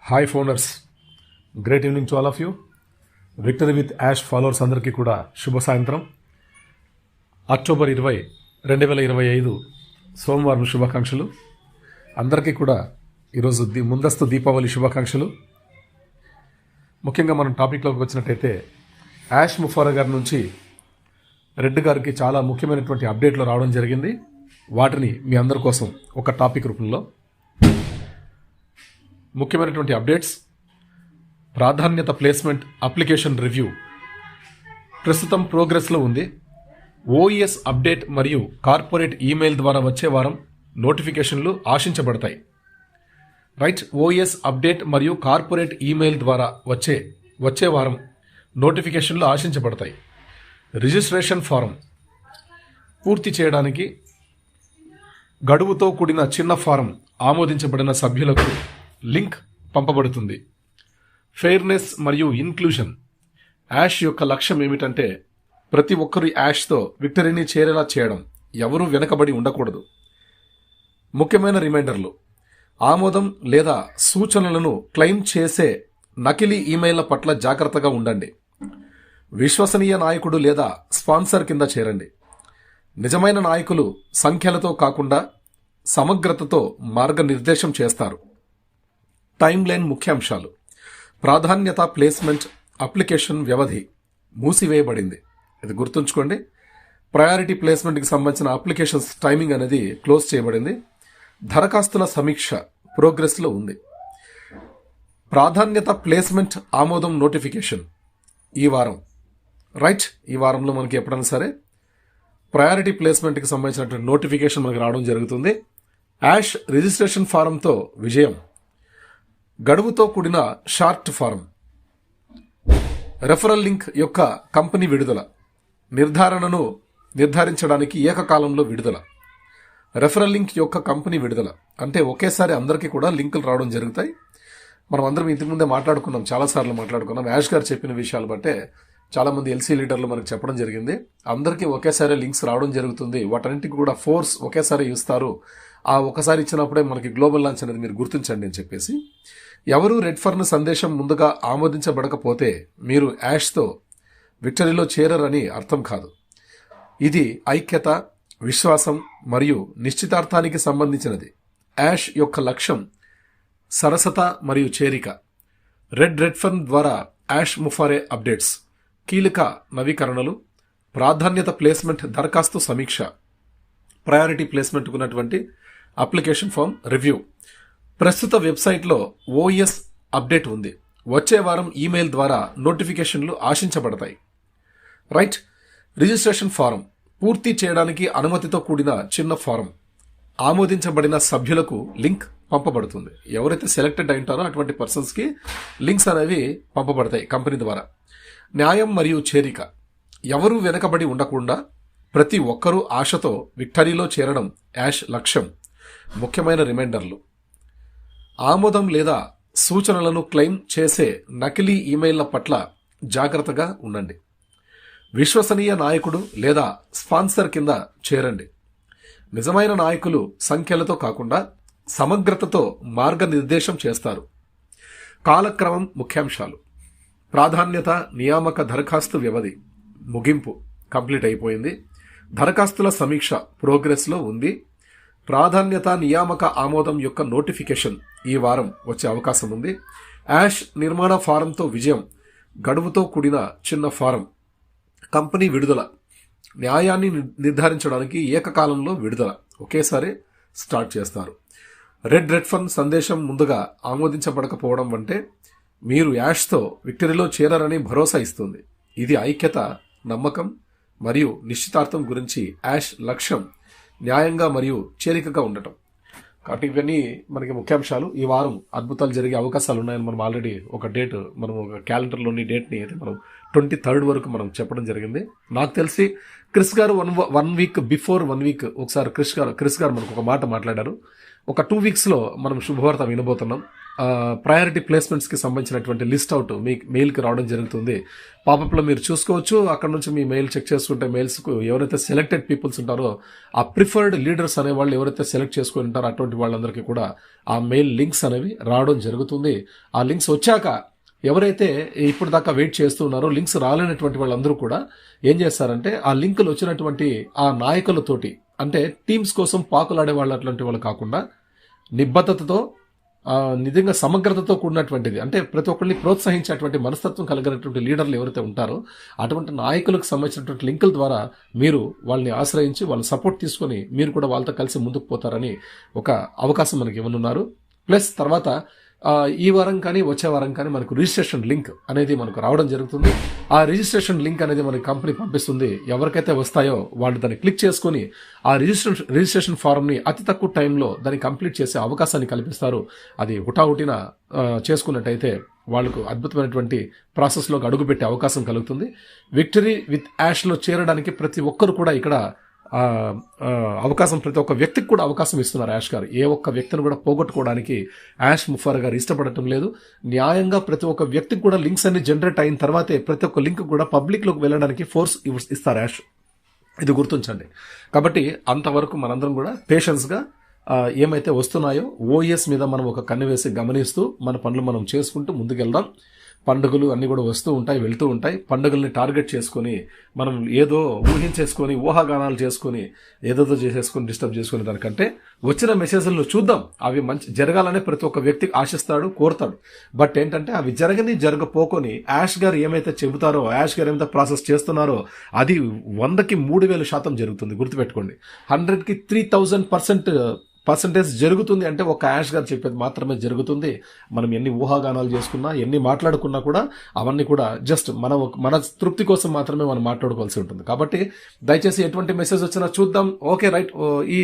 Hi founders, great evening to all of you. Victory with Yash followers అందరికీ కూడా శుభ సాయంత్రం. అక్టోబర్ 20, 2025 సోమవారం శుభాకాంక్షలు. అందరికీ కూడా ఈరోజు ముందస్తు దీపావళి శుభాకాంక్షలు. ముఖ్యంగా మనం టాపిక్లోకి వచ్చినట్టయితే యాష్ ముఫారా గారి నుంచి రెడ్డి గారికి చాలా ముఖ్యమైనటువంటి అప్డేట్లు రావడం జరిగింది. వాటిని మీ అందరి కోసం ఒక టాపిక్ రూపంలో ముఖ్యమైనటువంటి అప్డేట్స్. ప్రాధాన్యత ప్లేస్మెంట్ అప్లికేషన్ రివ్యూ ప్రస్తుతం ప్రోగ్రెస్లో ఉంది. ఓఈఎస్ అప్డేట్ మరియు కార్పొరేట్ ఈమెయిల్ ద్వారా వచ్చే వారం నోటిఫికేషన్లు ఆశించబడతాయి. రైట్, ఓఈఎస్ అప్డేట్ మరియు కార్పొరేట్ ఈమెయిల్ ద్వారా వచ్చే వారం నోటిఫికేషన్లు ఆశించబడతాయి. రిజిస్ట్రేషన్ ఫారం పూర్తి చేయడానికి గడువుతో కూడిన చిన్న ఫారం ఆమోదించబడిన సభ్యులకు లింక్ పంపబడుతుంది. ఫెయిర్నెస్ మరియు ఇన్క్లూజన్. యాష్ యొక్క లక్ష్యం ఏమిటంటే ప్రతి ఒక్కరు యాష్తో విక్టరీని చేరేలా చేయడం. ఎవరూ వెనకబడి ఉండకూడదు. ముఖ్యమైన రిమైండర్లు: ఆమోదం లేదా సూచనలను క్లెయిమ్ చేసే నకిలీ ఈమెయిల్ల పట్ల జాగ్రత్తగా ఉండండి. విశ్వసనీయ నాయకుడు లేదా స్పాన్సర్ కింద చేరండి. నిజమైన నాయకులు సంఖ్యలతో కాకుండా సమగ్రతతో మార్గనిర్దేశం చేస్తారు. టైమ్ లైన్ ముఖ్యాంశాలు: ప్రాధాన్యత ప్లేస్మెంట్ అప్లికేషన్ వ్యవధి మూసివేయబడింది. ఇది గుర్తుంచుకోండి. ప్రయారిటీ ప్లేస్మెంట్కి సంబంధించిన అప్లికేషన్స్ టైమింగ్ అనేది క్లోజ్ చేయబడింది. దరఖాస్తుల సమీక్ష ప్రోగ్రెస్లో ఉంది. ప్రాధాన్యత ప్లేస్మెంట్ ఆమోదం నోటిఫికేషన్ ఈ వారం. రైట్, ఈ వారంలో మనకి ఎప్పుడైనా సరే ప్రయారిటీ ప్లేస్మెంట్కి సంబంధించినటువంటి నోటిఫికేషన్ మనకి రావడం జరుగుతుంది. యాష్ రిజిస్ట్రేషన్ ఫారంతో విజయం. గడువుతో కూడిన షార్ట్ ఫారం. రెఫరల్ లింక్ యొక్క కంపెనీ విడుదల. నిర్ధారణను నిర్ధారించడానికి ఏకకాలంలో విడుదల. రెఫరల్ లింక్ యొక్క కంపెనీ విడుదల అంటే ఒకేసారి అందరికీ కూడా లింకులు రావడం జరుగుతాయి. మనం అందరం ఇంతకుముందే మాట్లాడుకున్నాం, చాలాసార్లు మాట్లాడుకున్నాం. యాష్ గారు చెప్పిన విషయాలు బట్టే చాలామంది ఎల్సీ లీడర్లు మనకు చెప్పడం జరిగింది. అందరికీ ఒకేసారి లింక్స్ రావడం జరుగుతుంది. వాటన్నిటికీ కూడా ఫోర్స్ ఒకేసారి ఇస్తారు. ఆ ఒకసారి ఇచ్చినప్పుడే మనకి గ్లోబల్ లాంచ్ అనేది మీరు గుర్తించండి అని చెప్పేసి. ఎవరు రెడ్ఫర్న్ సందేశం ముందుగా ఆమోదించబడకపోతే మీరు యాష్తో విక్టరీలో చేరరని అర్థం కాదు. ఇది ఐక్యత, విశ్వాసం మరియు నిశ్చితార్థానికి సంబంధించినది. యాష్ యొక్క లక్ష్యం సరసత మరియు చేరిక. రెడ్ఫర్న్ ద్వారా యాష్ ముఫారే అప్డేట్స్, కీలక నవీకరణలు, ప్రాధాన్యత ప్లేస్మెంట్ దరఖాస్తు సమీక్ష, ప్రయారిటీ ప్లేస్మెంట్కు ఉన్నటువంటి అప్లికేషన్ ఫామ్ రివ్యూ. ప్రస్తుత వెబ్సైట్లో ఓఈఎస్ అప్డేట్ ఉంది. వచ్చే వారం ఈమెయిల్ ద్వారా నోటిఫికేషన్లు ఆశించబడతాయి. రైట్, రిజిస్ట్రేషన్ ఫారం పూర్తి చేయడానికి అనుమతితో కూడిన చిన్న ఫారం ఆమోదించబడిన సభ్యులకు లింక్ పంపబడుతుంది. ఎవరైతే సెలెక్టెడ్ అయింటారో అటువంటి పర్సన్స్కి లింక్స్ అనేవి పంపబడతాయి కంపెనీ ద్వారా. న్యాయం మరియు చేరిక. ఎవరూ వెనకబడి ఉండకుండా ప్రతి ఒక్కరూ ఆశతో విక్టరీలో చేరడం యాష్ లక్ష్యం. ముఖ్యమైన రిమైండర్లు: ఆమోదం లేదా సూచనలను క్లెయిమ్ చేసే నకిలీ ఈమెయిల్ల పట్ల జాగ్రత్తగా ఉండండి. విశ్వసనీయ నాయకుడు లేదా స్పాన్సర్ కింద చేరండి. నిజమైన నాయకులు సంఖ్యలతో కాకుండా సమగ్రతతో మార్గనిర్దేశం చేస్తారు. కాలక్రమం ముఖ్యాంశాలు: ప్రాధాన్యత నియామక దరఖాస్తు వ్యవధి ముగింపు కంప్లీట్ అయిపోయింది. దరఖాస్తుల సమీక్ష ప్రోగ్రెస్లో ఉంది. ప్రాధాన్యత నియామక ఆమోదం యొక్క నోటిఫికేషన్ ఈ వారం వచ్చే అవకాశం ఉంది. యాష్ నిర్మాణ ఫారంతో విజయం. గడువుతో కూడిన చిన్న ఫారం. కంపెనీ విడుదల. న్యాయాన్ని నిర్ధారించడానికి ఏకకాలంలో విడుదల. ఒకేసారి స్టార్ట్ చేస్తారు. రెడ్ఫర్న్ సందేశం ముందుగా ఆమోదించబడకపోవడం అంటే మీరు యాష్తో విక్టరీలో చేరారని భరోసా ఇస్తుంది. ఇది ఐక్యత, నమ్మకం మరియు నిశ్చితార్థం గురించి యాష్ లక్ష్యం. న్యాయంగా మరియు చేరికగా ఉండటం. కాబట్టి ఇవన్నీ మనకి ముఖ్యాంశాలు. ఈ వారం అద్భుతాలు జరిగే అవకాశాలు ఉన్నాయని మనం ఆల్రెడీ ఒక డేట్, మనం ఒక క్యాలెండర్లోని డేట్ని అయితే మనం 23rd వరకు మనం చెప్పడం జరిగింది. నాకు తెలిసి క్రిస్ గారు వన్ వీక్ బిఫోర్ ఒకసారి క్రిస్ గారు మనకు ఒక మాట మాట్లాడారు. ఒక 2 వీక్స్లో మనం శుభవార్త వినబోతున్నాం. ప్రయారిటీ ప్లేస్మెంట్స్కి సంబంధించినటువంటి లిస్ట్ అవుట్ మీ మెయిల్కి రావడం జరుగుతుంది. పాపప్లో మీరు చూసుకోవచ్చు. అక్కడ నుంచి మీ మెయిల్ చెక్ చేసుకుంటే మెయిల్స్కు ఎవరైతే సెలెక్టెడ్ పీపుల్స్ ఉంటారో ఆ ప్రిఫర్డ్ లీడర్స్ అనే వాళ్ళు ఎవరైతే సెలెక్ట్ చేసుకుని ఉంటారో అటువంటి వాళ్ళందరికీ కూడా ఆ మెయిల్ లింక్స్ అనేవి రావడం జరుగుతుంది. ఆ లింక్స్ వచ్చాక ఎవరైతే ఇప్పుడు దాకా వెయిట్ చేస్తూ ఉన్నారో లింక్స్ రాలేనటువంటి వాళ్ళందరూ కూడా ఏం చేస్తారంటే ఆ లింకులు వచ్చినటువంటి ఆ నాయకులతోటి, అంటే టీమ్స్ కోసం పాకులాడే వాళ్ళు అట్లాంటి వాళ్ళు కాకుండా నిబద్ధతతో నిజంగా సమగ్రతతో కూడినటువంటిది, అంటే ప్రతి ఒక్కరిని ప్రోత్సహించేటువంటి మనస్తత్వం కలిగినటువంటి లీడర్లు ఎవరైతే ఉంటారో అటువంటి నాయకులకు సంబంధించినటువంటి లింకుల ద్వారా మీరు వాళ్ళని ఆశ్రయించి వాళ్ళ సపోర్ట్ తీసుకొని మీరు కూడా వాళ్ళతో కలిసి ముందుకు పోతారని ఒక అవకాశం మనకి ఇవ్వనున్నారు. ప్లస్ తర్వాత ఈ వారం కానీ వచ్చే వారం కానీ మనకు రిజిస్ట్రేషన్ లింక్ అనేది మనకు రావడం జరుగుతుంది. ఆ రిజిస్ట్రేషన్ లింక్ అనేది మనకి కంపెనీ పంపిస్తుంది. ఎవరికైతే వస్తాయో వాళ్ళు దాన్ని క్లిక్ చేసుకుని ఆ రిజిస్ట్రేషన్ ఫారంని అతి తక్కువ టైంలో దాన్ని కంప్లీట్ చేసే అవకాశాన్ని కల్పిస్తారు. అది హుటాహుటిన చేసుకున్నట్టయితే వాళ్ళకు అద్భుతమైనటువంటి ప్రాసెస్లోకి అడుగుపెట్టే అవకాశం కలుగుతుంది. విక్టరీ విత్ యాష్లో చేరడానికి ప్రతి ఒక్కరు కూడా ఇక్కడ అవకాశం, ప్రతి ఒక్క వ్యక్తికి కూడా అవకాశం ఇస్తున్నారు యాష్ గారు. ఏ ఒక్క వ్యక్తిని కూడా పోగొట్టుకోవడానికి యాష్ ముఫర్ గారు ఇష్టపడటం లేదు. న్యాయంగా ప్రతి ఒక్క వ్యక్తికి కూడా లింక్స్ అన్ని జనరేట్ అయిన తర్వాతే ప్రతి ఒక్క లింక్ కూడా పబ్లిక్లోకి వెళ్ళడానికి ఫోర్స్ ఇస్తారు యాష్. ఇది గుర్తుంచండి. కాబట్టి అంతవరకు మనందరం కూడా పేషెన్స్గా ఏమైతే వస్తున్నాయో ఓఎస్ మీద మనం ఒక కన్ను వేసి గమనిస్తూ మన పనులు మనం చేసుకుంటూ ముందుకెళ్దాం. పండుగలు అన్నీ కూడా వస్తూ ఉంటాయి, వెళ్తూ ఉంటాయి. పండుగల్ని టార్గెట్ చేసుకొని మనం ఏదో ఊహించేసుకొని ఊహాగానాలు చేసుకొని ఏదోదో చేసేసుకొని డిస్టర్బ్ చేసుకునే దానికంటే వచ్చిన మెసేజ్లను చూద్దాం. అవి మంచి జరగాలనే ప్రతి ఒక్క వ్యక్తి ఆశిస్తాడు, కోరుతాడు. బట్ ఏంటంటే అవి జరగపోకొని యాష్ గారు ఏమైతే చెబుతారో, యాష్ గారు ఏమైతే ప్రాసెస్ చేస్తున్నారో అది 100కి 3000% జరుగుతుంది. గుర్తుపెట్టుకోండి. 100కి 3000% జరుగుతుంది అంటే ఒక యాష్ గారు చెప్పేది మాత్రమే జరుగుతుంది. మనం ఎన్ని ఊహాగానాలు చేసుకున్నా, ఎన్ని మాట్లాడుకున్నా కూడా అవన్నీ కూడా జస్ట్ మన తృప్తి కోసం మాత్రమే మనం మాట్లాడుకోవాల్సి ఉంటుంది. కాబట్టి దయచేసి ఎటువంటి మెసేజ్ వచ్చినా చూద్దాం. ఓకే రైట్, ఈ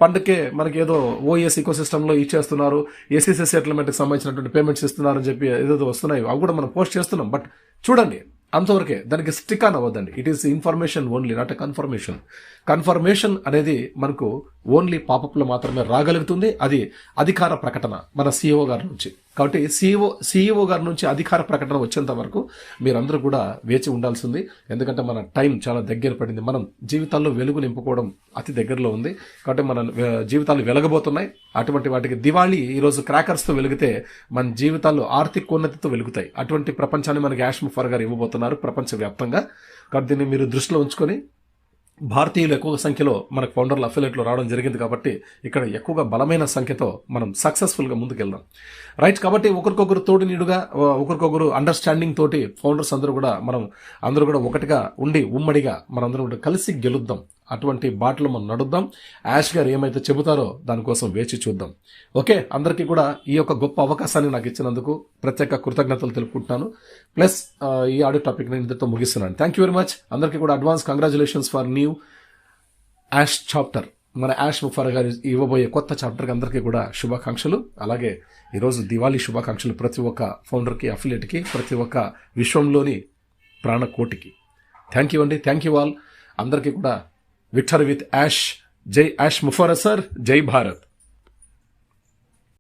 పండుగకే మనకి ఏదో ఓఎస్ ఈకోసిస్టంలో ఇచ్చేస్తున్నారు, ఎస్సీసీ సెటిల్మెంట్కి సంబంధించినటువంటి పేమెంట్స్ ఇస్తున్నారు అని చెప్పి ఏదో వస్తున్నాయి, అవి కూడా మనం పోస్ట్ చేస్తున్నాం. బట్ చూడండి, అంతవరకే, దానికి స్టిక్ ఆన్ అవ్వద్దండి. It is information only, not a confirmation. Confirmation అనేది మనకు ఓన్లీ పాపప్లో మాత్రమే రాగలుగుతుంది. అది అధికార ప్రకటన మన సీఈఓ గారి నుంచి. కాబట్టి సీఈఓ గారి నుంచి అధికార ప్రకటన వచ్చేంత వరకు మీరందరూ కూడా వేచి ఉండాల్సింది. ఎందుకంటే మన టైం చాలా దగ్గర పడింది. మనం జీవితాల్లో వెలుగు నింపుకోవడం అతి దగ్గరలో ఉంది. కాబట్టి మన జీవితాలు వెలగబోతున్నాయి. అటువంటి వాటికి దివాళీ ఈరోజు క్రాకర్స్తో వెలిగితే మన జీవితాల్లో ఆర్థికోన్నతితో వెలుగుతాయి. అటువంటి ప్రపంచాన్ని మనకి యాష్ ముఫర్ గారు ఇవ్వబోతున్నారు ప్రపంచవ్యాప్తంగా. కాబట్టి దీన్ని మీరు దృష్టిలో ఉంచుకొని, భారతీయులు ఎక్కువ సంఖ్యలో మనకు ఫౌండర్ల అఫిలియేట్లో రావడం జరిగింది కాబట్టి ఇక్కడ ఎక్కువగా బలమైన సంఖ్యతో మనం సక్సెస్ఫుల్గా ముందుకెళ్దాం. రైట్. కాబట్టి ఒకరికొకరు తోడు నీడుగా, ఒకరికొకరు అండర్స్టాండింగ్ తోటి ఫౌండర్స్ అందరూ కూడా ఒకటిగా ఉండి ఉమ్మడిగా మనందరం కూడా కలిసి గెలుద్దాం. అటువంటి బాటలు మనం నడుద్దాం. యాష్ గారు ఏమైతే చెబుతారో దానికోసం వేచి చూద్దాం. ఓకే, అందరికీ కూడా ఈ యొక్క గొప్ప అవకాశాన్ని నాకు ఇచ్చినందుకు ప్రత్యేక కృతజ్ఞతలు తెలుపుకుంటున్నాను. ప్లస్ ఈ ఆడియో టాపిక్ నేను ఇంతతో ముగిస్తున్నాను. Thank you very much. అందరికీ కూడా advance congratulations for new Yash chapter. మన యాష్ ముఫర్ గారు ఇవ్వబోయే కొత్త చాప్టర్కి అందరికీ కూడా శుభాకాంక్షలు. అలాగే ఈరోజు దివాళీ శుభాకాంక్షలు ప్రతి ఒక్క ఫౌండర్కి, అఫిలియేట్కి, ప్రతి ఒక్క విశ్వంలోని ప్రాణకోటికి. థ్యాంక్ యూ అండి. Thank you all. అందరికీ కూడా విక్టరీ విత్ యాష్. జై యాష్ ముఫర్ సార్. జై భారత్.